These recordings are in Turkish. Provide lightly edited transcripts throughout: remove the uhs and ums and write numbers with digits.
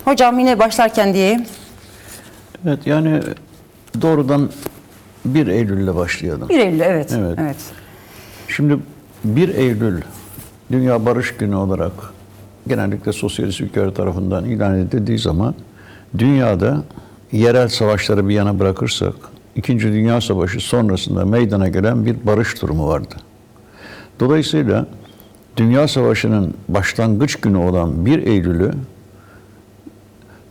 Hocam yine başlarken diyeyim. Evet, yani doğrudan 1 Eylül'le başlayalım. 1 Eylül, evet. Evet. Evet. Şimdi 1 Eylül Dünya Barış Günü olarak genellikle sosyalist ülkeler tarafından ilan edildiği zaman dünyada yerel savaşları bir yana bırakırsak İkinci Dünya Savaşı sonrasında meydana gelen bir barış durumu vardı. Dolayısıyla Dünya Savaşı'nın başlangıç günü olan 1 Eylül'ü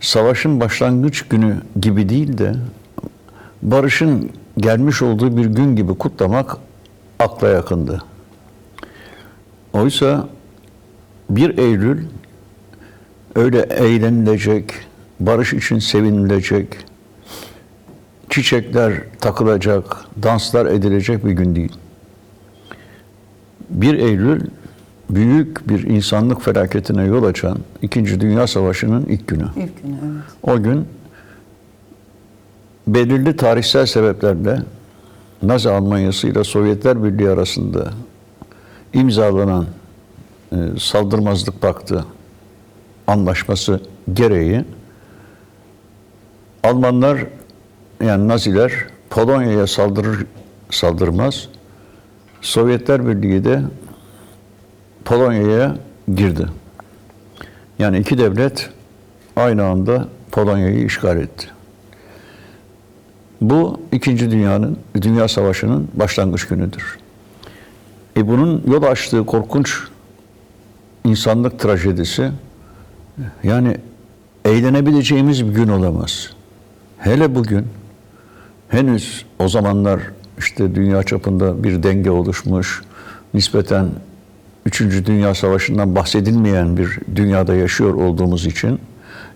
savaşın başlangıç günü gibi değil de barışın gelmiş olduğu bir gün gibi kutlamak akla yakındı. Oysa 1 Eylül öyle eğlenilecek, barış için sevinilecek, çiçekler takılacak, danslar edilecek bir gün değil. 1 Eylül büyük bir insanlık felaketine yol açan İkinci Dünya Savaşı'nın ilk günü. İlk günü, evet. O gün belirli tarihsel sebeplerle Nazi Almanyası ile Sovyetler Birliği arasında imzalanan saldırmazlık paktı anlaşması gereği Almanlar, yani Naziler Polonya'ya saldırmaz, Sovyetler Birliği de Polonya'ya girdi. Yani iki devlet aynı anda Polonya'yı işgal etti. Bu İkinci Dünya Savaşı'nın başlangıç günüdür. Bunun yol açtığı korkunç insanlık trajedisi, yani eğlenebileceğimiz bir gün olamaz. Hele bugün, henüz o zamanlar işte dünya çapında bir denge oluşmuş, nispeten Üçüncü Dünya Savaşı'ndan bahsedilmeyen bir dünyada yaşıyor olduğumuz için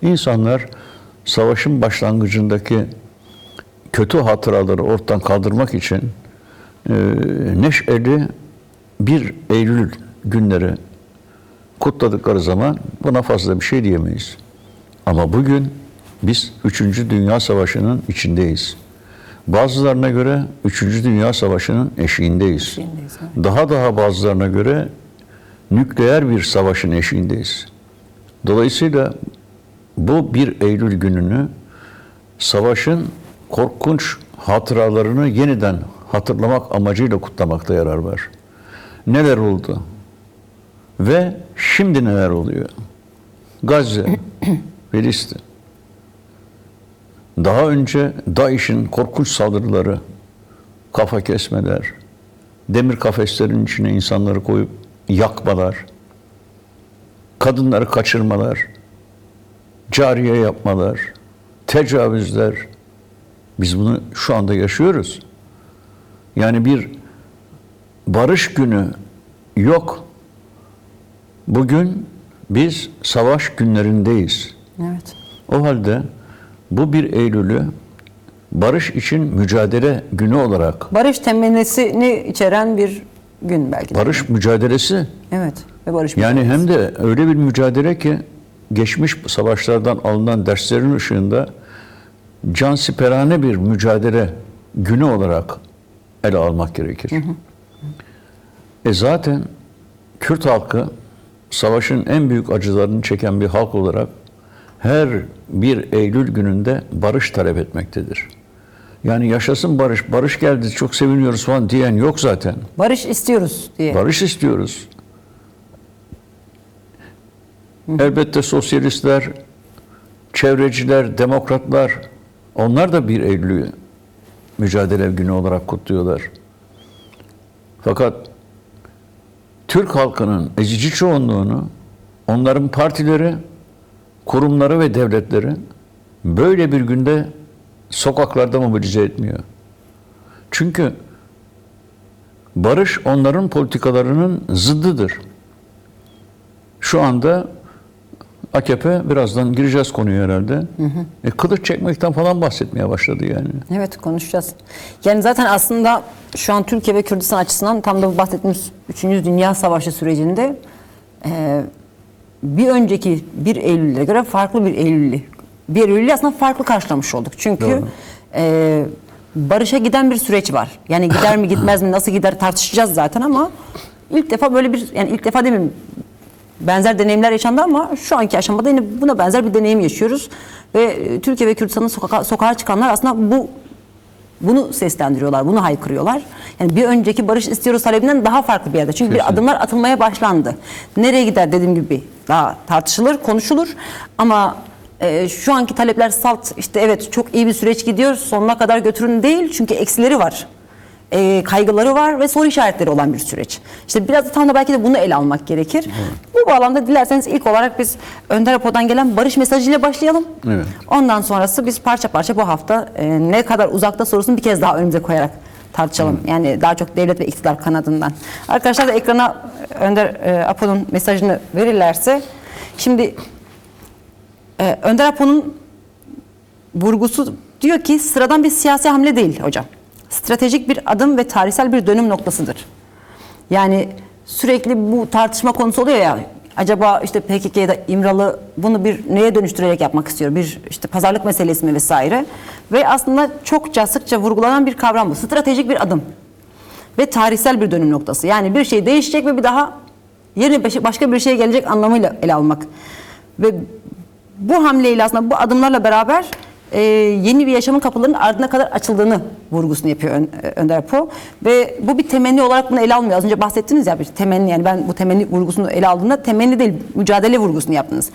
insanlar savaşın başlangıcındaki kötü hatıraları ortadan kaldırmak için neşeli 1 Eylül günleri kutladıkları zaman buna fazla bir şey diyemeyiz. Ama bugün biz 3. Dünya Savaşı'nın içindeyiz. Bazılarına göre 3. Dünya Savaşı'nın eşiğindeyiz. Daha bazılarına göre nükleer bir savaşın eşiğindeyiz. Dolayısıyla bu 1 Eylül gününü savaşın korkunç hatıralarını yeniden hatırlamak amacıyla kutlamakta yarar var. Neler oldu? Ve şimdi neler oluyor? Gazze, Filistin. Daha önce DAEŞ'in korkunç saldırıları, kafa kesmeler, demir kafeslerin içine insanları koyup yakmalar, kadınları kaçırmalar, cariye yapmalar, tecavüzler. Biz bunu şu anda yaşıyoruz. Yani bir barış günü yok. Bugün biz savaş günlerindeyiz. Evet. O halde bu 1 Eylül'ü barış için mücadele günü olarak, Barış temennisini içeren bir gün belki de. barış mücadelesi, Evet. Ve barış yani mücadelesi. hem de öyle bir mücadele ki geçmiş savaşlardan alınan derslerin ışığında cansiperane bir mücadele günü olarak ele almak gerekir. Zaten Kürt halkı savaşın en büyük acılarını çeken bir halk olarak her 1 Eylül gününde barış talep etmektedir. Yani yaşasın barış, barış geldi çok seviniyoruz falan diyen yok zaten. Barış istiyoruz diye. Barış istiyoruz. Elbette sosyalistler, çevreciler, demokratlar, onlar da 1 Eylül'ü mücadele günü olarak kutluyorlar. Fakat Türk halkının ezici çoğunluğunu onların partileri, kurumları ve devletleri böyle bir günde sokaklarda mobilize etmiyor. Çünkü barış onların politikalarının zıddıdır. Şu anda AKP, birazdan gireceğiz konuya herhalde, kılıç çekmekten falan bahsetmeye başladı yani. Evet, konuşacağız. Yani zaten aslında şu an Türkiye ve Kürdistan açısından tam da bu bahsettiğimiz 3. Dünya Savaşı sürecinde bir önceki 1 Eylül'e göre farklı bir Eylül'ü. 1 Eylül'ü aslında farklı karşılamış olduk. Çünkü barışa giden bir süreç var. Yani gider mi gitmez mi, nasıl gider tartışacağız zaten ama ilk defa böyle bir, yani ilk defa demeyeyim, benzer deneyimler yaşandı ama şu anki aşamada yine buna benzer bir deneyim yaşıyoruz. Ve Türkiye ve Kürdistan'ın sokağa çıkanlar aslında bunu seslendiriyorlar, bunu haykırıyorlar. Yani bir önceki barış istiyoruz talebinden daha farklı bir yerde. Çünkü bir adımlar atılmaya başlandı. Nereye gider dediğim gibi daha tartışılır, konuşulur. Ama şu anki talepler salt, işte evet çok iyi bir süreç gidiyor, sonuna kadar götürün değil. Çünkü eksileri var. Kaygıları var ve soru işaretleri olan bir süreç. İşte biraz da tam da belki de bunu ele almak gerekir. Bu bağlamda dilerseniz ilk olarak biz Önder Apo'dan gelen barış mesajıyla başlayalım. Evet. Ondan sonrası biz parça parça bu hafta ne kadar uzakta sorusunu bir kez daha önümüze koyarak tartışalım. Yani daha çok devlet ve iktidar kanadından. Arkadaşlar da ekrana Önder Apo'nun mesajını verirlerse. Şimdi Önder Apo'nun vurgusu diyor ki sıradan bir siyasi hamle değil hocam. Stratejik bir adım ve tarihsel bir dönüm noktasıdır. Yani sürekli bu tartışma konusu oluyor ya. Acaba işte PKK ya da İmralı bunu bir neye dönüştürerek yapmak istiyor? Bir işte pazarlık meselesi mi vesaire. Ve aslında çokça sıkça vurgulanan bir kavram bu. Stratejik bir adım ve tarihsel bir dönüm noktası. Yani bir şey değişecek ve bir daha yerine başka bir şey gelecek anlamıyla ele almak. Ve bu hamleyle aslında bu adımlarla beraber yeni bir yaşamın kapılarının ardına kadar açıldığını vurgusunu yapıyor Önder Apo. Ve bu bir temenni olarak bunu ele almıyor. Az önce bahsettiniz ya bir temenni, yani ben bu temenni vurgusunu ele aldığımda temenni değil mücadele vurgusunu yaptınız.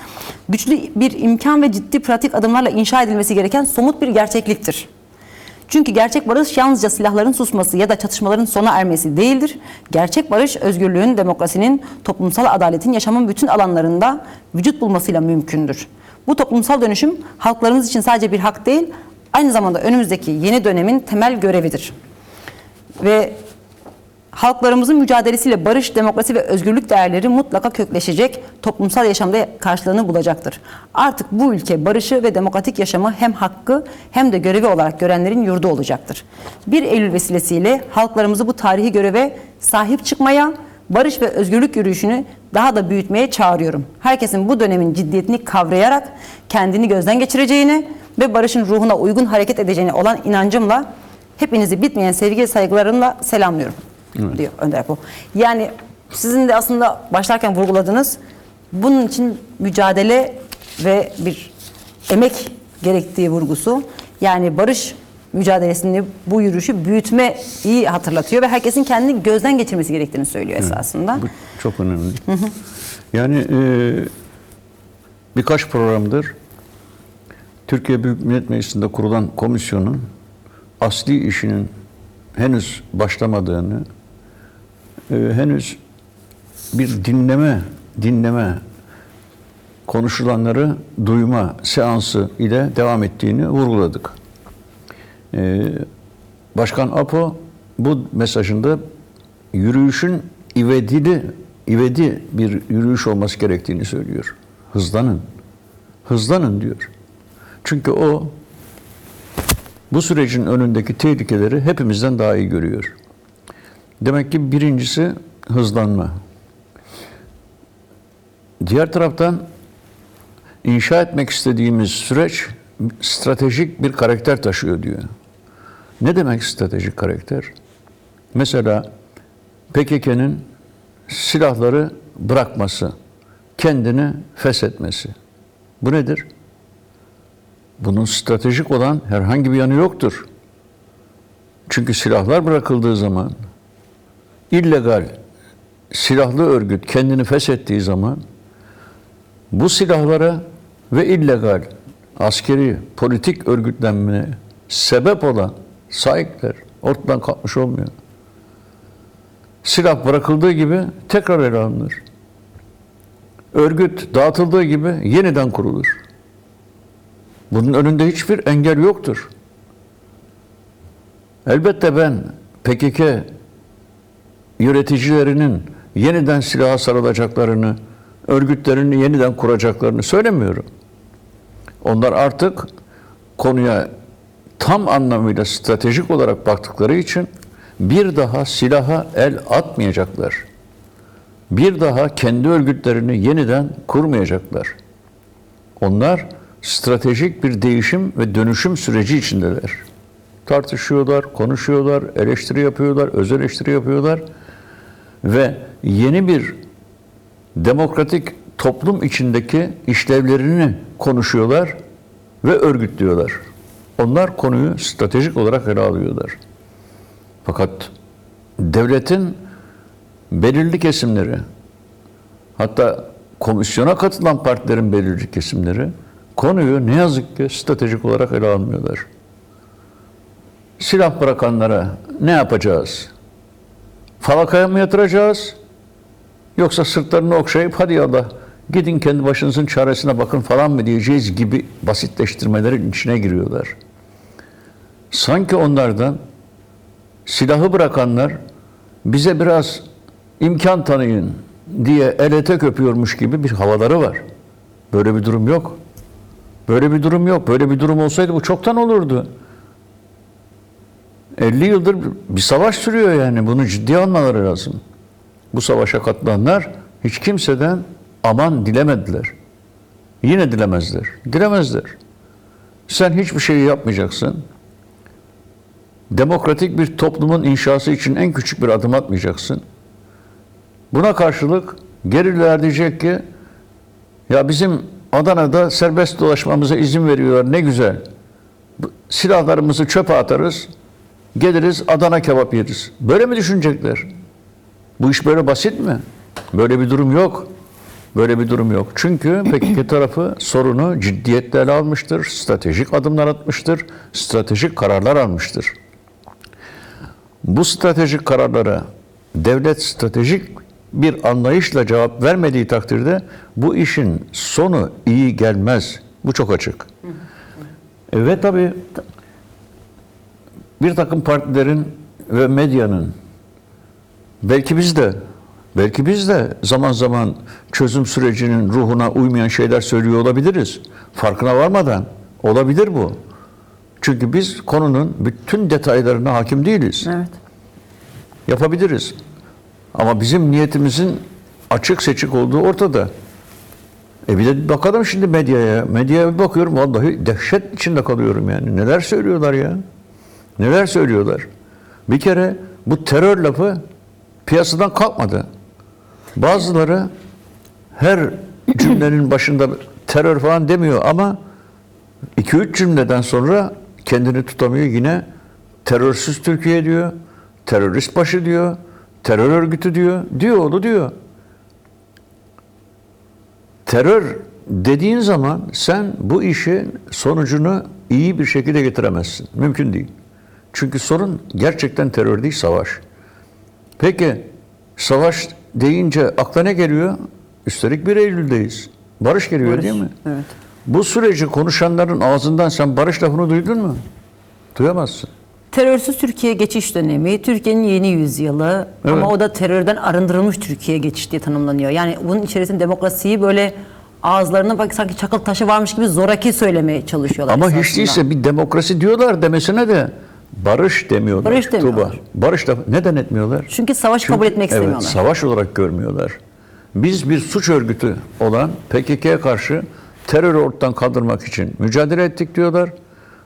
Güçlü bir imkan ve ciddi pratik adımlarla inşa edilmesi gereken somut bir gerçekliktir. Çünkü gerçek barış yalnızca silahların susması ya da çatışmaların sona ermesi değildir. Gerçek barış özgürlüğün, demokrasinin, toplumsal adaletin yaşamın bütün alanlarında vücut bulmasıyla mümkündür. Bu toplumsal dönüşüm halklarımız için sadece bir hak değil, aynı zamanda önümüzdeki yeni dönemin temel görevidir. Ve halklarımızın mücadelesiyle barış, demokrasi ve özgürlük değerleri mutlaka kökleşecek, toplumsal yaşamda karşılığını bulacaktır. Artık bu ülke barışı ve demokratik yaşamı hem hakkı hem de görevi olarak görenlerin yurdu olacaktır. 1 Eylül vesilesiyle halklarımızı bu tarihi göreve sahip çıkmaya, barış ve özgürlük yürüyüşünü daha da büyütmeye çağırıyorum. Herkesin bu dönemin ciddiyetini kavrayarak kendini gözden geçireceğine ve barışın ruhuna uygun hareket edeceğine olan inancımla hepinizi bitmeyen sevgi ve saygılarımla selamlıyorum. Evet. Diyor Önder Apo. Yani sizin de aslında başlarken vurguladığınız bunun için mücadele ve bir emek gerektiği vurgusu. Yani barış mücadelesini, bu yürüyüşü büyütmeyi hatırlatıyor ve herkesin kendini gözden geçirmesi gerektiğini söylüyor esasında. Bu çok önemli. Yani birkaç programdır Türkiye Büyük Millet Meclisi'nde kurulan komisyonun asli işinin henüz başlamadığını, henüz bir dinleme, konuşulanları duyma seansı ile devam ettiğini vurguladık. Başkan Apo bu mesajında yürüyüşün ivedi bir yürüyüş olması gerektiğini söylüyor. Hızlanın diyor. Çünkü o bu sürecin önündeki tehlikeleri hepimizden daha iyi görüyor. Demek ki birincisi hızlanma. Diğer taraftan inşa etmek istediğimiz süreç stratejik bir karakter taşıyor diyor. Ne demek stratejik karakter? Mesela PKK'nın silahları bırakması, kendini feshetmesi. Bu nedir? Bunun stratejik olan herhangi bir yanı yoktur. Çünkü silahlar bırakıldığı zaman, illegal silahlı örgüt kendini feshettiği zaman, bu silahlara ve illegal askeri, politik örgütlenmeye sebep olan sahipler ortadan kalkmış olmuyor. Silah bırakıldığı gibi tekrar ele alınır. Örgüt dağıtıldığı gibi yeniden kurulur. Bunun önünde hiçbir engel yoktur. Elbette ben PKK yöneticilerinin yeniden silaha sarılacaklarını, örgütlerini yeniden kuracaklarını söylemiyorum. Onlar artık konuya tam anlamıyla stratejik olarak baktıkları için bir daha silaha el atmayacaklar. Bir daha kendi örgütlerini yeniden kurmayacaklar. Onlar stratejik bir değişim ve dönüşüm süreci içindeler. Tartışıyorlar, konuşuyorlar, eleştiri yapıyorlar, öz eleştiri yapıyorlar ve yeni bir demokratik toplum içindeki işlevlerini konuşuyorlar ve örgütlüyorlar. Onlar konuyu stratejik olarak ele alıyorlar. Fakat devletin belirli kesimleri, hatta komisyona katılan partilerin belirli kesimleri konuyu ne yazık ki stratejik olarak ele almıyorlar. Silah bırakanlara ne yapacağız? Falakaya mı yatıracağız? Yoksa sırtlarını okşayıp hadi Allah gidin kendi başınızın çaresine bakın falan mı diyeceğiz gibi basitleştirmelerin içine giriyorlar. Sanki onlardan silahı bırakanlar bize biraz imkan tanıyın diye el ete öpüyormuş gibi bir havaları var. Böyle bir durum yok. Böyle bir durum yok. Böyle bir durum olsaydı bu çoktan olurdu. 50 yıldır bir savaş sürüyor yani. Bunu ciddiye almaları lazım. Bu savaşa katılanlar hiç kimseden aman dilemediler. Yine dilemezler. Dilemezler. Sen hiçbir şey yapmayacaksın. Demokratik bir toplumun inşası için en küçük bir adım atmayacaksın. Buna karşılık gerililer diyecek ki ya bizim Adana'da serbest dolaşmamıza izin veriyorlar ne güzel. Silahlarımızı çöpe atarız. Geliriz Adana kebap yeriz. Böyle mi düşünecekler? Bu iş böyle basit mi? Böyle bir durum yok. Böyle bir durum yok. Çünkü PKK tarafı sorunu ciddiyetle ele almıştır. Stratejik adımlar atmıştır. Stratejik kararlar almıştır. Bu stratejik kararlara devlet stratejik bir anlayışla cevap vermediği takdirde bu işin sonu iyi gelmez. Bu çok açık. Ve tabii bir takım partilerin ve medyanın belki biz de zaman zaman çözüm sürecinin ruhuna uymayan şeyler söylüyor olabiliriz. Farkına varmadan olabilir bu. Çünkü biz konunun bütün detaylarına hakim değiliz. Evet. Yapabiliriz. Ama bizim niyetimizin açık seçik olduğu ortada. Bir de bakalım şimdi medyaya. Medyaya bir bakıyorum vallahi dehşet içinde kalıyorum yani. Neler söylüyorlar ya? Neler söylüyorlar? Bir kere bu terör lafı piyasadan kalkmadı. Bazıları her cümlenin başında terör falan demiyor ama 2-3 cümleden sonra kendini tutamıyor yine terörsüz Türkiye diyor, terörist başı diyor, terör örgütü diyor, diyor. Terör dediğin zaman sen bu işin sonucunu iyi bir şekilde getiremezsin. Mümkün değil. Çünkü sorun gerçekten terör değil, savaş. Peki savaş deyince akla ne geliyor? Üstelik 1 Eylül'deyiz. Barış geliyor Barış, değil mi? evet. Bu süreci konuşanların ağzından sen barış lafını duydun mu? Duyamazsın. Terörsüz Türkiye geçiş dönemi, Türkiye'nin yeni yüzyılı Evet. ama o da terörden arındırılmış Türkiye geçiş diye tanımlanıyor. Yani bunun içerisinde demokrasiyi böyle ağızlarına bak sanki çakıl taşı varmış gibi zoraki söylemeye çalışıyorlar. Ama esasında. hiç değilse bir demokrasi diyorlar demesine de barış demiyorlar. Barış demiyorlar. Tuğba. Barış da neden etmiyorlar? Çünkü savaşı kabul etmek istemiyorlar. Evet, savaş olarak görmüyorlar. Biz bir suç örgütü olan PKK'ya karşı terörü ortadan kaldırmak için mücadele ettik diyorlar.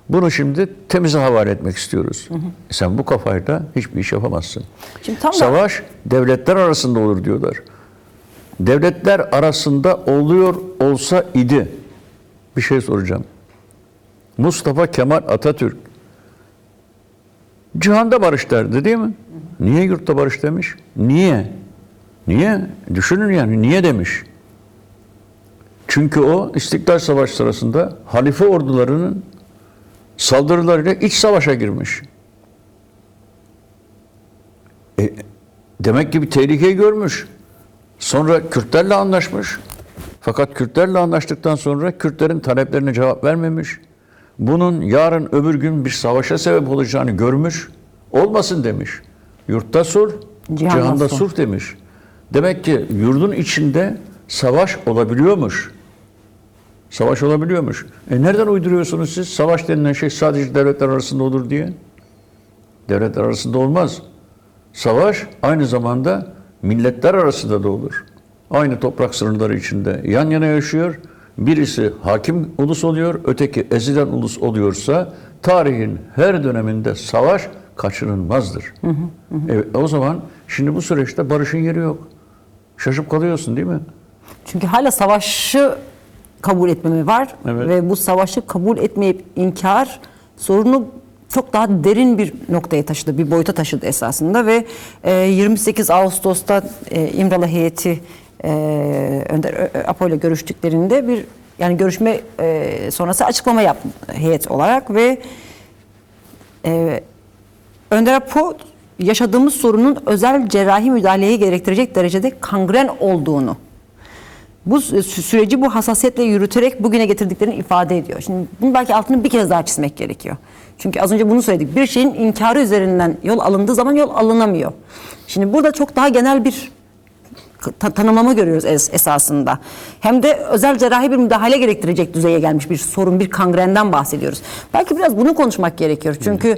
Bunu şimdi temize havale etmek istiyoruz. Sen bu kafayla hiçbir iş yapamazsın. Şimdi tam da Savaş devletler arasında olur diyorlar. Devletler arasında oluyor olsa idi. Bir şey soracağım. Mustafa Kemal Atatürk cihanda barış derdi değil mi? Niye yurtta barış demiş? Niye? Niye? Düşünün yani niye demiş? Çünkü o İstiklal Savaşı sırasında halife ordularının saldırılarıyla iç savaşa girmiş. Demek ki bir tehlikeyi görmüş. Sonra Kürtlerle anlaşmış. Fakat Kürtlerle anlaştıktan sonra Kürtlerin taleplerine cevap vermemiş. Bunun yarın öbür gün bir savaşa sebep olacağını görmüş. Olmasın demiş. Yurtta sulh, cihanda sulh demiş. Demek ki yurdun içinde savaş olabiliyormuş. Savaş olabiliyormuş. Nereden uyduruyorsunuz siz? Savaş denilen şey sadece devletler arasında olur diye. Devletler arasında olmaz. Savaş aynı zamanda milletler arasında da olur. Aynı toprak sınırları içinde yan yana yaşıyor. Birisi hakim ulus oluyor, öteki ezilen ulus oluyorsa tarihin her döneminde savaş kaçınılmazdır. O zaman şimdi bu süreçte barışın yeri yok. Şaşıp kalıyorsun değil mi? Çünkü hala savaşı kabul etmeme var Evet. ve bu savaşı kabul etmeyip inkar sorunu çok daha derin bir noktaya taşıdı, bir boyuta taşıdı esasında ve 28 Ağustos'ta İmralı heyeti Önder Apo ile görüştüklerinde bir yani görüşme sonrası açıklama yaptı heyet olarak ve Önder Apo yaşadığımız sorunun özel cerrahi müdahaleyi gerektirecek derecede kangren olduğunu, bu süreci bu hassasiyetle yürüterek bugüne getirdiklerini ifade ediyor. Şimdi bunu belki altını bir kez daha çizmek gerekiyor. Çünkü az önce bunu söyledik. Bir şeyin inkarı üzerinden yol alındığı zaman yol alınamıyor. Şimdi burada çok daha genel bir tanımlama görüyoruz esasında. Hem de özel cerrahi bir müdahale gerektirecek düzeye gelmiş bir sorun, bir kangrenden bahsediyoruz. Belki biraz bunu konuşmak gerekiyor. Çünkü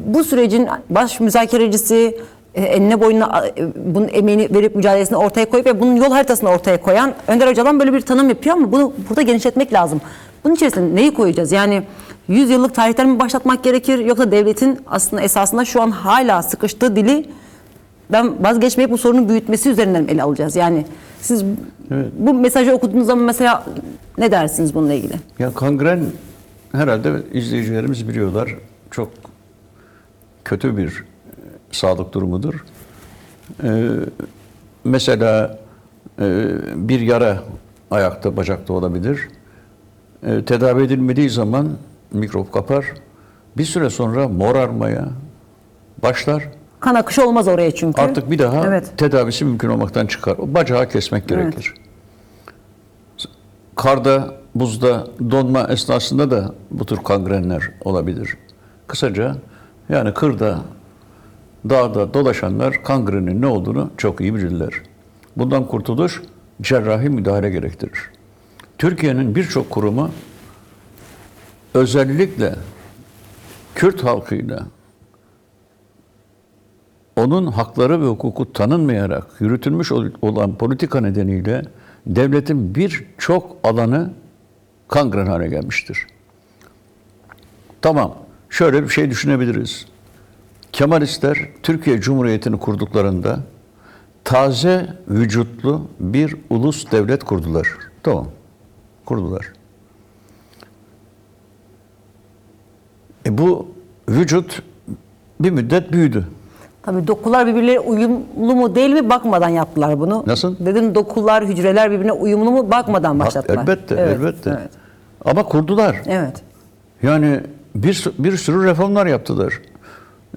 bu sürecin baş müzakerecisi, enine boyuna bunun emeğini verip mücadelesini ortaya koyup ve bunun yol haritasını ortaya koyan Önder Öcalan böyle bir tanım yapıyor ama bunu burada genişletmek lazım. Bunun içerisinde neyi koyacağız? Yani 100 yıllık tarihten mi başlatmak gerekir yoksa devletin aslında esasında şu an hala sıkıştığı dili vazgeçmeyip bu sorunu büyütmesi üzerinden ele alacağız. Yani siz bu mesajı okuduğunuz zaman mesela ne dersiniz bununla ilgili? Ya kangren herhalde izleyicilerimiz biliyorlar. Çok kötü bir sağlık durumudur. Mesela bir yara ayakta, bacakta olabilir. Tedavi edilmediği zaman mikrop kapar. Bir süre sonra morarmaya başlar. Kan akışı olmaz oraya çünkü. Artık bir daha Evet. tedavisi mümkün olmaktan çıkar. O bacağı kesmek gerekir. Karda, buzda, donma esnasında da bu tür kangrenler olabilir. Kısaca yani kırda, dağda dolaşanlar kangrenin ne olduğunu çok iyi bilirler. Bundan kurtuluş cerrahi müdahale gerektirir. Türkiye'nin birçok kurumu özellikle Kürt halkıyla onun hakları ve hukuku tanınmayarak yürütülmüş olan politika nedeniyle devletin birçok alanı kangren hale gelmiştir. Tamam, şöyle bir şey düşünebiliriz. Kemalistler Türkiye Cumhuriyeti'ni kurduklarında taze vücutlu bir ulus devlet kurdular. Tamam, kurdular. Bu vücut bir müddet büyüdü. Tabii dokular birbirleriyle uyumlu mu değil mi bakmadan yaptılar bunu. Nasıl? Dedim dokular, hücreler birbirine uyumlu mu bakmadan başlattılar. Elbette, Evet, elbette. Evet. Ama kurdular. Evet. Yani bir sürü reformlar yaptılar.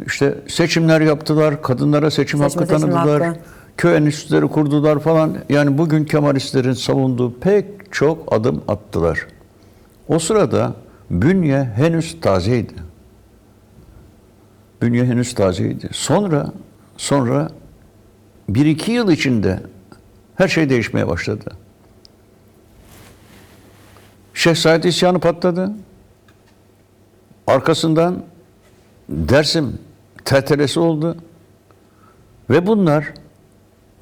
İşte seçimler yaptılar, kadınlara seçim hakkı tanıdılar, hakkı. köy enstitüleri kurdular falan. Yani bugün Kemalistlerin savunduğu pek çok adım attılar. O sırada bünye henüz tazeydi. Bünye henüz tazeydi. Sonra 1-2 yıl içinde her şey değişmeye başladı. Şehzade isyanı patladı. Arkasından Dersim TTL'si oldu. Ve bunlar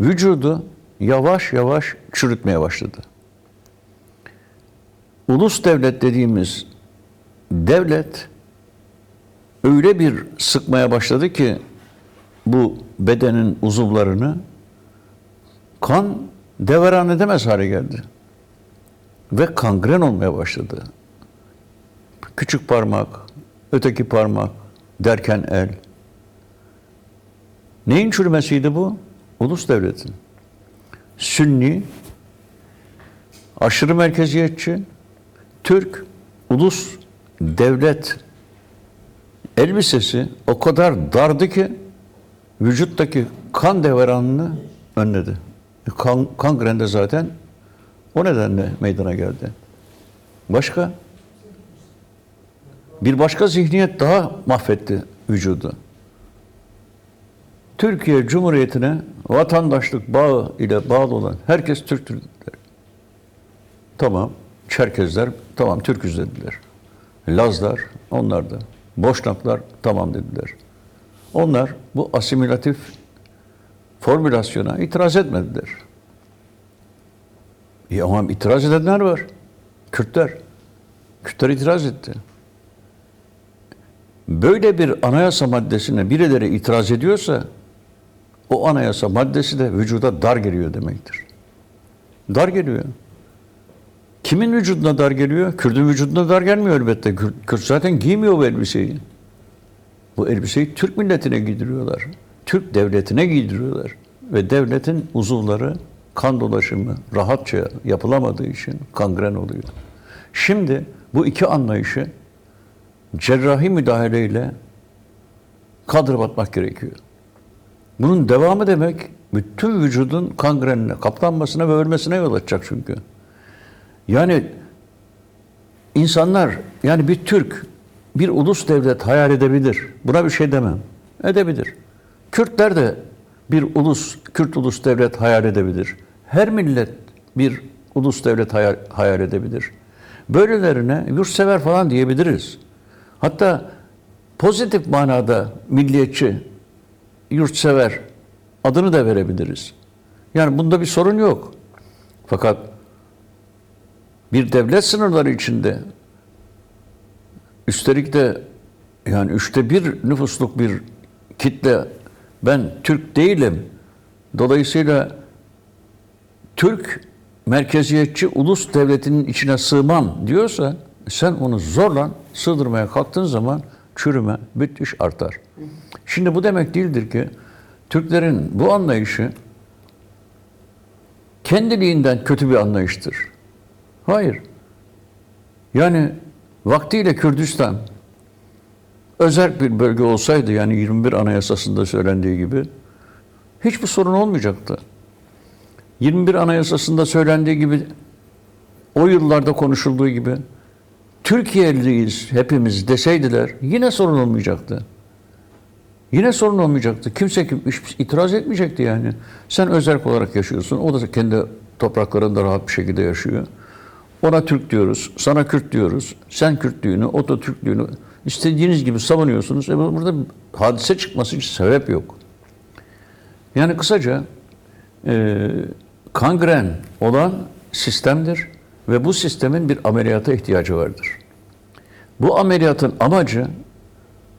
vücudu yavaş yavaş çürütmeye başladı. Ulus devlet dediğimiz devlet öyle bir sıkmaya başladı ki bu bedenin uzuvlarını kan deveran edemez hale geldi. Ve kangren olmaya başladı. Küçük parmak, öteki parmak derken el. Neyin çürümesiydi bu? Ulus devletin. Sünni, aşırı merkeziyetçi, Türk, ulus devlet elbisesi o kadar dardı ki vücuttaki kan devranını önledi. Kangren de zaten o nedenle meydana geldi. Bir başka zihniyet daha mahvetti vücudu. Türkiye Cumhuriyeti'ne vatandaşlık bağı ile bağlı olan herkes Türktür dediler. Tamam, Çerkezler tamam Türküz dediler. Lazlar onlar da. Boşnaklar tamam dediler. Onlar bu asimilatif formülasyona itiraz etmediler. Ama itiraz edenler var. Kürtler. Kürtler itiraz etti. Böyle bir anayasa maddesine birileri itiraz ediyorsa o anayasa maddesi de vücuda dar geliyor demektir. Dar geliyor. Kimin vücuduna dar geliyor? Kürt'ün vücuduna dar gelmiyor elbette. Kürt zaten giymiyor bu elbiseyi. Bu elbiseyi Türk milletine giydiriyorlar. Türk devletine giydiriyorlar. Ve devletin uzuvları kan dolaşımı rahatça yapılamadığı için kangren oluyor. Şimdi bu iki anlayışı cerrahi müdahaleyle kaldırıp atmak gerekiyor. Bunun devamı demek bütün vücudun kangrenine, kaplanmasına ve ölmesine yol açacak çünkü. Yani insanlar, yani bir Türk bir ulus devlet hayal edebilir. Buna bir şey demem. Edebilir. Kürtler de bir Kürt ulus devlet hayal edebilir. Her millet bir ulus devlet hayal edebilir. Böylelerine yurtsever falan diyebiliriz. Hatta pozitif manada milliyetçi, yurtsever adını da verebiliriz. Yani bunda bir sorun yok. Fakat bir devlet sınırları içinde, üstelik de yani 1/3 nüfusluk bir kitle, ben Türk değilim, dolayısıyla Türk merkeziyetçi ulus devletinin içine sığmam diyorsa, sen onu zorla sığdırmaya kalktığın zaman çürüme, müthiş artar. Şimdi bu demek değildir ki Türklerin bu anlayışı kendiliğinden kötü bir anlayıştır. Hayır. Yani vaktiyle Kürdistan özel bir bölge olsaydı, yani 21 Anayasası'nda söylendiği gibi, hiçbir sorun olmayacaktı. 21 Anayasası'nda söylendiği gibi, o yıllarda konuşulduğu gibi, Türkiye'liyiz hepimiz deseydiler yine sorun olmayacaktı. Yine sorun olmayacaktı. Kimse itiraz etmeyecekti yani. Sen özerk olarak yaşıyorsun. O da kendi topraklarında rahat bir şekilde yaşıyor. Ona Türk diyoruz, sana Kürt diyoruz. Sen Kürtlüğünü, o da Türklüğünü istediğiniz gibi savunuyorsunuz. Burada hadise çıkması için sebep yok. Yani kısaca kangren olan sistemdir ve bu sistemin bir ameliyata ihtiyacı vardır. Bu ameliyatın amacı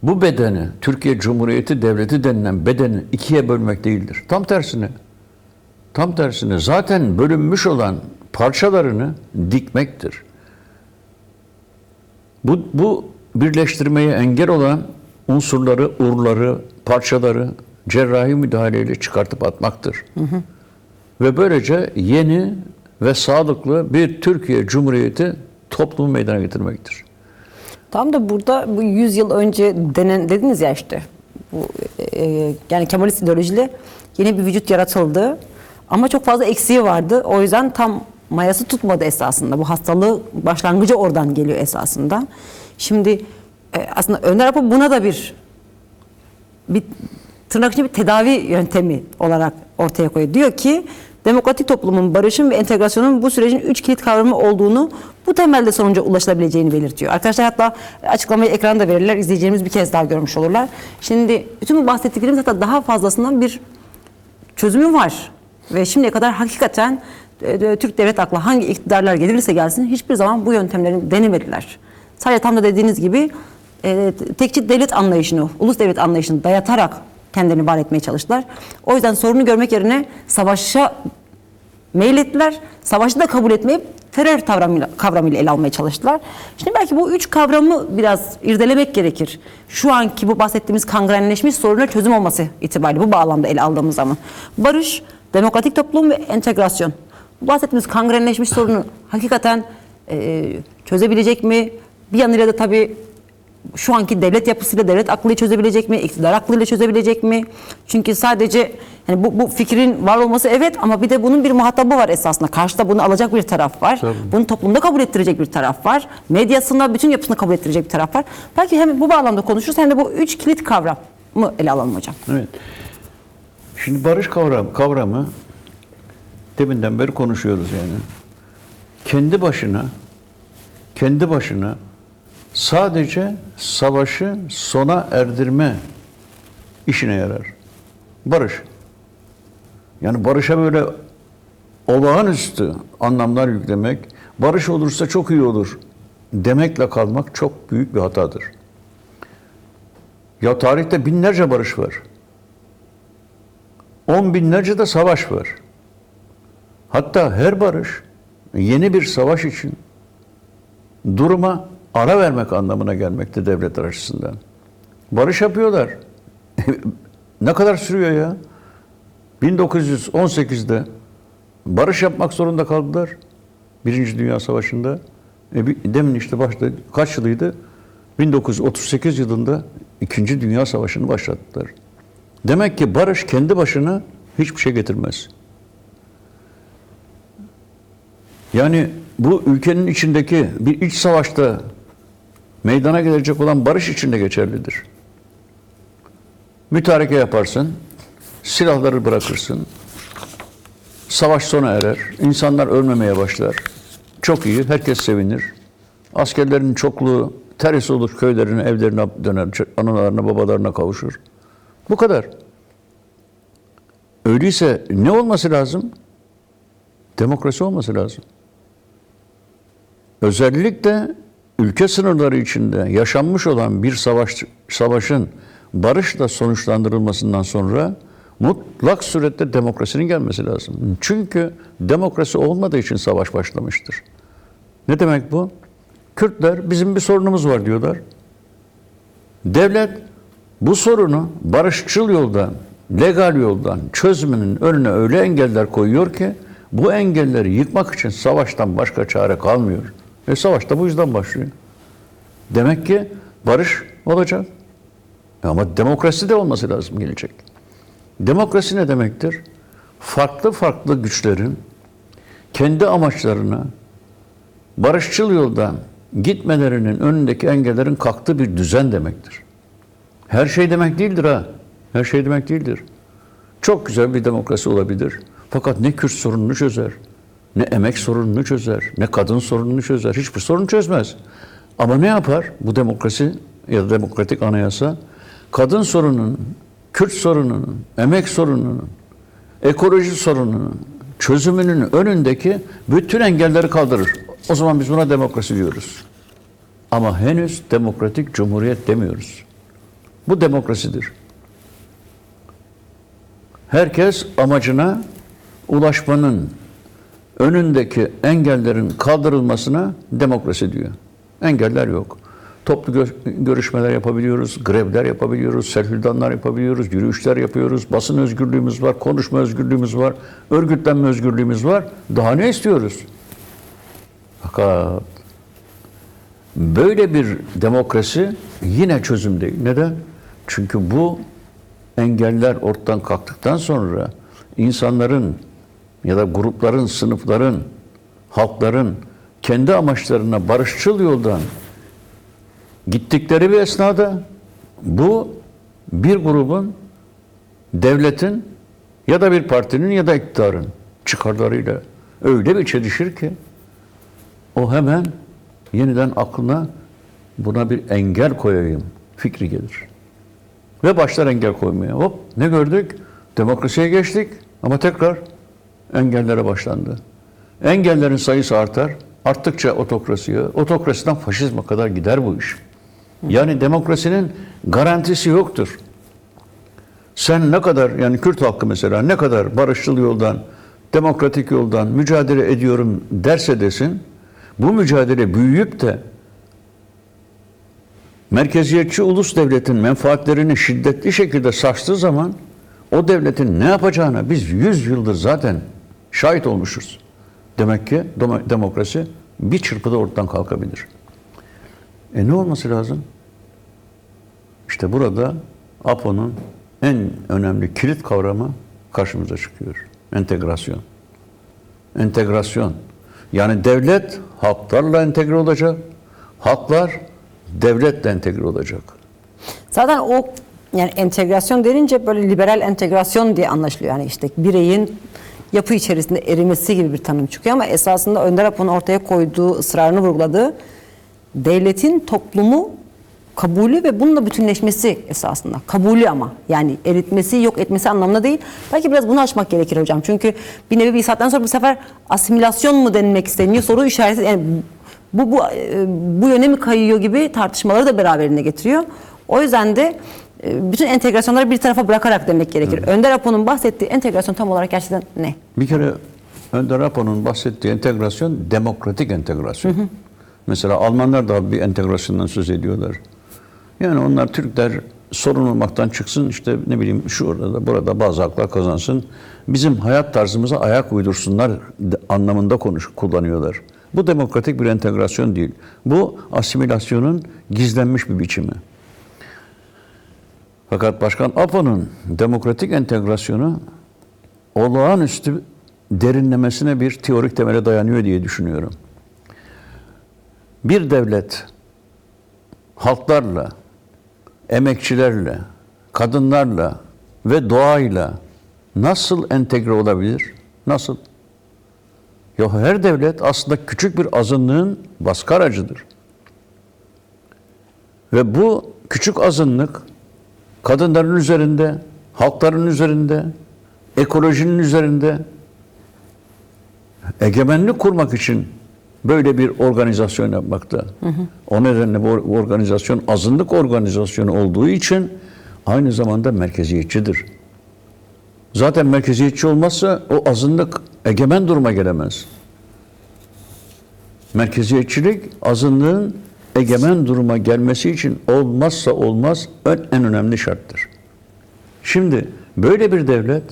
bu bedeni, Türkiye Cumhuriyeti Devleti denilen bedeni ikiye bölmek değildir. Tam tersine. Tam tersine zaten bölünmüş olan parçalarını dikmektir. Bu birleştirmeye engel olan unsurları, urları, parçaları cerrahi müdahaleyle çıkartıp atmaktır. Ve böylece yeni ve sağlıklı bir Türkiye Cumhuriyeti toplumu meydana getirmektir. Tam da burada bu 100 yıl önce dediniz ya işte. Bu, yani Kemalist ideolojiyle yeni bir vücut yaratıldı. Ama çok fazla eksiği vardı. O yüzden tam mayası tutmadı esasında. Bu hastalığı başlangıcı oradan geliyor esasında. Şimdi aslında Önder Apo buna da bir tırnak içinde bir tedavi yöntemi olarak ortaya koyuyor. Diyor ki demokratik toplumun, barışın ve entegrasyonun bu sürecin 3 kilit kavramı olduğunu, bu temelde sonuca ulaşılabileceğini belirtiyor. Arkadaşlar hatta açıklamayı ekranda verirler. İzleyicilerimiz bir kez daha görmüş olurlar. Şimdi bütün bu bahsettiklerimiz hatta daha fazlasından bir çözümü var. Ve şimdiye kadar hakikaten Türk devlet aklı hangi iktidarlar gelirse gelsin hiçbir zaman bu yöntemleri denemediler. Sadece tam da dediğiniz gibi tekçi devlet anlayışını, ulus devlet anlayışını dayatarak kendilerini var etmeye çalıştılar. O yüzden sorunu görmek yerine savaşa meylettiler. Savaşı da kabul etmeyip terör kavramıyla ele almaya çalıştılar. Şimdi belki bu 3 kavramı biraz irdelemek gerekir. Şu anki bu bahsettiğimiz kangrenleşmiş soruna çözüm olması itibariyle bu bağlamda ele aldığımız zaman. Barış, demokratik toplum ve entegrasyon. Bu bahsettiğimiz kangrenleşmiş sorunu hakikaten çözebilecek mi? Bir yanıyla da tabii şu anki devlet yapısıyla devlet aklıyla çözebilecek mi? İktidar aklıyla çözebilecek mi? Çünkü sadece yani bu fikrin var olması evet, ama bir de bunun bir muhatabı var esasında. Karşıda bunu alacak bir taraf var. Tabii. Bunu toplumda kabul ettirecek bir taraf var. Medyasında bütün yapısını kabul ettirecek bir taraf var. Belki hem bu bağlamda konuşuruz hem de bu 3 kilit kavramı ele alalım hocam. Evet. Şimdi barış kavramı deminden beri konuşuyoruz yani. Kendi başına sadece savaşı sona erdirme işine yarar. Barış. Yani barışa böyle olağanüstü anlamlar yüklemek, barış olursa çok iyi olur demekle kalmak çok büyük bir hatadır. Ya tarihte binlerce barış var. 10 binlerce de savaş var. Hatta her barış yeni bir savaş için duruma ara vermek anlamına gelmekte devletler açısından. Barış yapıyorlar. Ne kadar sürüyor ya? 1918'de barış yapmak zorunda kaldılar. Birinci Dünya Savaşı'nda. Demin işte başta kaç yılıydı? 1938 yılında İkinci Dünya Savaşı'nı başlattılar. Demek ki barış kendi başına hiçbir şey getirmez. Yani bu ülkenin içindeki bir iç savaşta meydana gelecek olan barış içinde geçerlidir. Mütareke yaparsın, silahları bırakırsın, savaş sona erer, insanlar ölmemeye başlar. Çok iyi, herkes sevinir. Askerlerin çokluğu terhis olur, köylerine, evlerine döner, analarına, babalarına kavuşur. Bu kadar. Öyleyse ne olması lazım? Demokrasi olması lazım. Özellikle ülke sınırları içinde yaşanmış olan bir savaşın barışla sonuçlandırılmasından sonra mutlak surette demokrasinin gelmesi lazım. Çünkü demokrasi olmadığı için savaş başlamıştır. Ne demek bu? Kürtler bizim bir sorunumuz var diyorlar. Devlet bu sorunu barışçıl yoldan, legal yoldan çözümünün önüne öyle engeller koyuyor ki bu engelleri yıkmak için savaştan başka çare kalmıyor. Savaş da bu yüzden başlıyor. Demek ki barış olacak. Ama demokrasi de olması lazım gelecek. Demokrasi ne demektir? Farklı farklı güçlerin kendi amaçlarına barışçıl yoldan gitmelerinin önündeki engellerin kalktığı bir düzen demektir. Her şey demek değildir ha. Her şey demek değildir. Çok güzel bir demokrasi olabilir. Fakat ne Kürt sorununu çözer, ne emek sorununu çözer, ne kadın sorununu çözer. Hiçbir sorunu çözmez. Ama ne yapar bu demokrasi ya da demokratik anayasa? Kadın sorununun, Kürt sorununun, emek sorununun, ekoloji sorununun çözümünün önündeki bütün engelleri kaldırır. O zaman biz buna demokrasi diyoruz. Ama henüz demokratik cumhuriyet demiyoruz. Bu demokrasidir. Herkes amacına ulaşmanın önündeki engellerin kaldırılmasına demokrasi diyor. Engeller yok. Toplu görüşmeler yapabiliyoruz, grevler yapabiliyoruz, serhildanlar yapabiliyoruz, yürüyüşler yapıyoruz, basın özgürlüğümüz var, konuşma özgürlüğümüz var, örgütlenme özgürlüğümüz var. Daha ne istiyoruz? Fakat böyle bir demokrasi yine çözüm değil. Neden? Çünkü bu engeller ortadan kalktıktan sonra insanların ya da grupların, sınıfların, halkların kendi amaçlarına barışçıl yoldan gittikleri bir esnada bu bir grubun, devletin ya da bir partinin ya da iktidarın çıkarlarıyla öyle bir çelişir ki o hemen yeniden aklına buna bir engel koyayım fikri gelir. Ve başlar engel koymaya. Hop ne gördük? Demokrasiye geçtik ama tekrar engellere başlandı. Engellerin sayısı artar. Arttıkça otokrasiye, otokrasiden faşizme kadar gider bu iş. Yani demokrasinin garantisi yoktur. Sen ne kadar, yani Kürt halkı mesela ne kadar barışçıl yoldan, demokratik yoldan mücadele ediyorum derse desin, bu mücadele büyüyüp de merkeziyetçi ulus devletin menfaatlerini şiddetli şekilde sarstığı zaman o devletin ne yapacağına biz 100 yıldır zaten şahit olmuşuz. Demek ki demokrasi bir çırpıda ortadan kalkabilir. Ne olması lazım? İşte burada APO'nun en önemli kilit kavramı karşımıza çıkıyor. Entegrasyon. Entegrasyon. Yani devlet halklarla entegre olacak. Halklar devletle entegre olacak. Zaten o yani entegrasyon denince böyle liberal entegrasyon diye anlaşılıyor. Yani işte bireyin yapı içerisinde erimesi gibi bir tanım çıkıyor ama esasında Önder Apo'nun ortaya koyduğu, ısrarını vurguladığı devletin toplumu kabulü ve bununla bütünleşmesi esasında. Kabulü ama yani eritmesi, yok etmesi anlamında değil. Belki biraz bunu açmak gerekir hocam. Çünkü bir nevi bir saatten sonra bu sefer asimilasyon mu denilmek isteniyor soru işareti. Yani bu yöne mi kayıyor gibi tartışmaları da beraberinde getiriyor. O yüzden de bütün entegrasyonları bir tarafa bırakarak demek gerekir. Önder Apo'nun bahsettiği entegrasyon tam olarak gerçekten ne? Bir kere Önder Apo'nun bahsettiği entegrasyon demokratik entegrasyon. Mesela Almanlar da bir entegrasyondan söz ediyorlar. Yani onlar Türkler sorun olmaktan çıksın, işte ne bileyim şurada da burada bazı haklar kazansın. Bizim hayat tarzımıza ayak uydursunlar anlamında kullanıyorlar. Bu demokratik bir entegrasyon değil. Bu asimilasyonun gizlenmiş bir biçimi. Fakat Başkan Apo'nun demokratik entegrasyonu olağanüstü derinlemesine bir teorik temele dayanıyor diye düşünüyorum. Bir devlet halklarla, emekçilerle, kadınlarla ve doğayla nasıl entegre olabilir? Nasıl? Ya her devlet aslında küçük bir azınlığın baskı aracıdır. Ve bu küçük azınlık kadınların üzerinde, halkların üzerinde, ekolojinin üzerinde egemenlik kurmak için böyle bir organizasyon yapmakta. O nedenle bu organizasyon azınlık organizasyonu olduğu için aynı zamanda merkeziyetçidir. Zaten merkeziyetçi olmazsa o azınlık egemen duruma gelemez. Merkeziyetçilik azınlığın egemen duruma gelmesi için olmazsa olmaz en önemli şarttır. Şimdi böyle bir devlet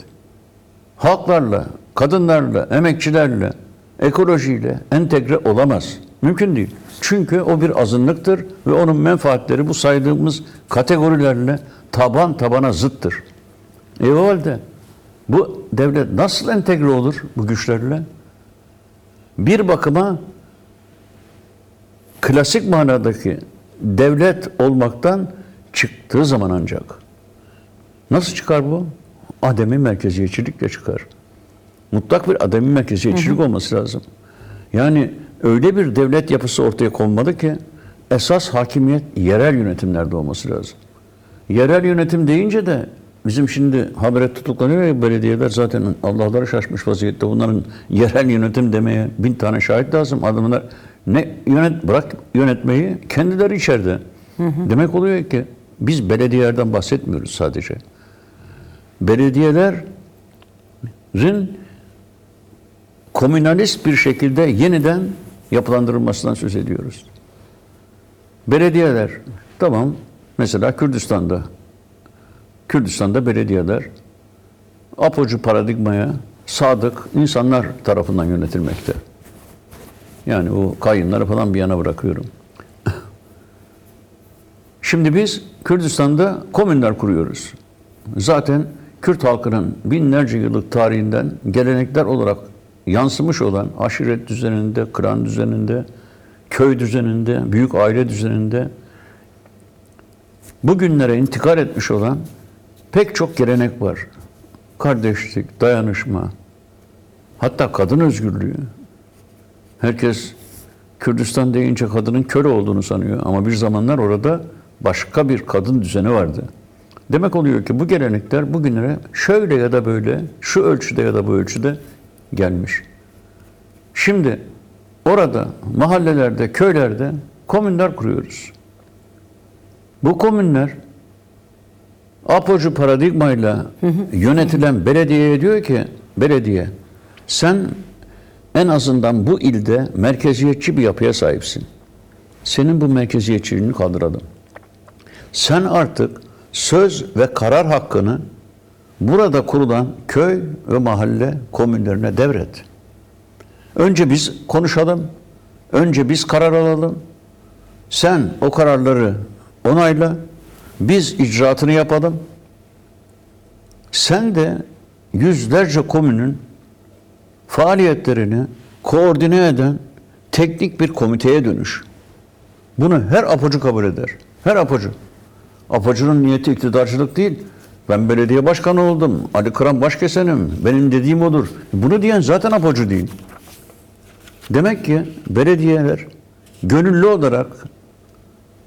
halklarla, kadınlarla, emekçilerle, ekolojiyle entegre olamaz. Mümkün değil. Çünkü o bir azınlıktır ve onun menfaatleri bu saydığımız kategorilerle taban tabana zıttır. O halde bu devlet nasıl entegre olur bu güçlerle? Bir bakıma klasik manadaki devlet olmaktan çıktığı zaman ancak. Nasıl çıkar bu? Ademi merkeziyetçilikle çıkar. Mutlak bir ademi merkeziyetçilik olması lazım. Yani öyle bir devlet yapısı ortaya konmalı ki esas hakimiyet yerel yönetimlerde olması lazım. Yerel yönetim deyince de bizim şimdi habere tutuklanıyor ya belediyeler, zaten Allah'ları şaşmış vaziyette. Bunların yerel yönetim demeye 1000 tane şahit lazım. Adamlar bırak yönetmeyi, kendileri içeride. Demek oluyor ki biz belediyelerden bahsetmiyoruz sadece. Belediyelerin komünalist bir şekilde yeniden yapılandırılmasından söz ediyoruz. Belediyeler, tamam, mesela Kürdistan'da belediyeler Apocu paradigmaya sadık insanlar tarafından yönetilmekte. Yani o kayınları falan bir yana bırakıyorum. Şimdi biz Kürdistan'da komünler kuruyoruz. Zaten Kürt halkının binlerce yıllık tarihinden gelenekler olarak yansımış olan aşiret düzeninde, klan düzeninde, köy düzeninde, büyük aile düzeninde bugünlere intikal etmiş olan pek çok gelenek var. Kardeşlik, dayanışma, hatta kadın özgürlüğü. Herkes Kürdistan deyince kadının köle olduğunu sanıyor ama bir zamanlar orada başka bir kadın düzeni vardı. Demek oluyor ki bu gelenekler bugünlere şöyle ya da böyle, şu ölçüde ya da bu ölçüde gelmiş. Şimdi orada mahallelerde, köylerde komünler kuruyoruz. Bu komünler Apocu paradigmayla yönetilen belediyeye diyor ki, belediye sen en azından bu ilde merkeziyetçi bir yapıya sahipsin. Senin bu merkeziyetçiliğini kaldıralım. Sen artık söz ve karar hakkını burada kurulan köy ve mahalle komünlerine devret. Önce biz konuşalım, önce biz karar alalım. Sen o kararları onayla, biz icraatını yapalım. Sen de yüzlerce komünün faaliyetlerini koordine eden teknik bir komiteye dönüş. Bunu her apocu kabul eder. Her apocu. Apocunun niyeti iktidarcılık değil. Ben belediye başkanı oldum. Ali Kıran başkesenim. Benim dediğim odur. Bunu diyen zaten apocu değil. Demek ki belediyeler gönüllü olarak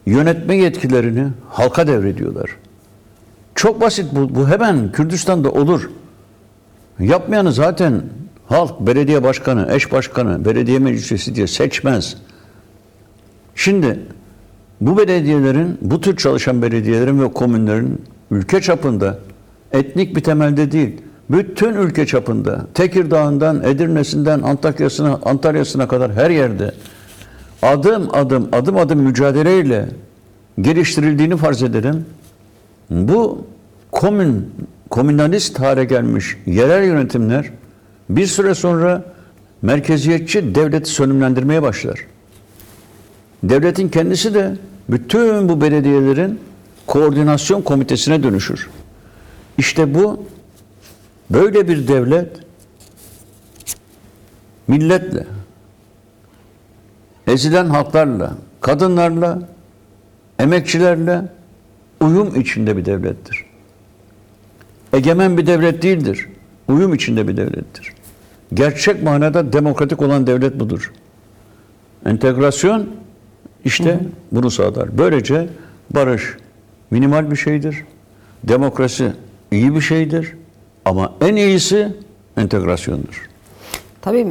yönetme yetkilerini halka devrediyorlar. Çok basit bu. Bu hemen Kürdistan'da olur. Yapmayanı zaten halk belediye başkanı, eş başkanı, belediye meclisi diye seçmez. Şimdi bu belediyelerin, bu tür çalışan belediyelerin ve komünlerin ülke çapında etnik bir temelde değil, bütün ülke çapında, Tekirdağ'ından, Edirne'sinden, Antalya'sına kadar her yerde adım adım mücadeleyle geliştirildiğini farz edelim. Bu komünalist hale gelmiş yerel yönetimler bir süre sonra merkeziyetçi devleti sönümlendirmeye başlar. Devletin kendisi de bütün bu belediyelerin koordinasyon komitesine dönüşür. İşte böyle bir devlet milletle, ezilen halklarla, kadınlarla, emekçilerle uyum içinde bir devlettir. Egemen bir devlet değildir. Uyum içinde bir devlettir. Gerçek manada demokratik olan devlet budur. Entegrasyon işte bunu sağlar. Böylece barış minimal bir şeydir. Demokrasi iyi bir şeydir. Ama en iyisi entegrasyondur. Tabii